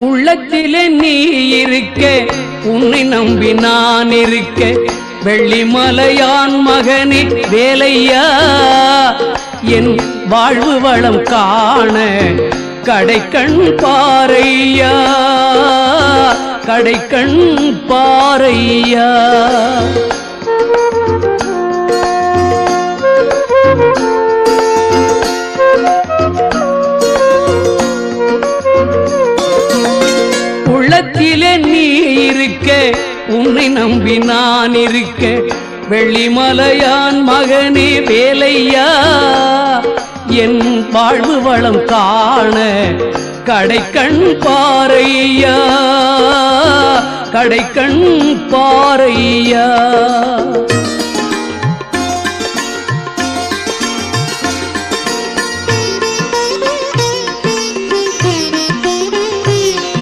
உள்ளத்திலே நீ இருக்க, உன்னை நம்பி நான் இருக்க, வெள்ளிமலையான் மகனே வேலையா, என் வாழ்வு வளம் காண கடைக்கண் பாரையா, கடைக்கண் பாரையா. உள்ளத்திலே நீ இருக்க, உன்னை நம்பி நான் இருக்க, வெள்ளிமலையான் மகனே வேலையா, என் வாழ்வு வளம் காண கடைக்கண் பாரையா, கடைக்கண் பாரையா.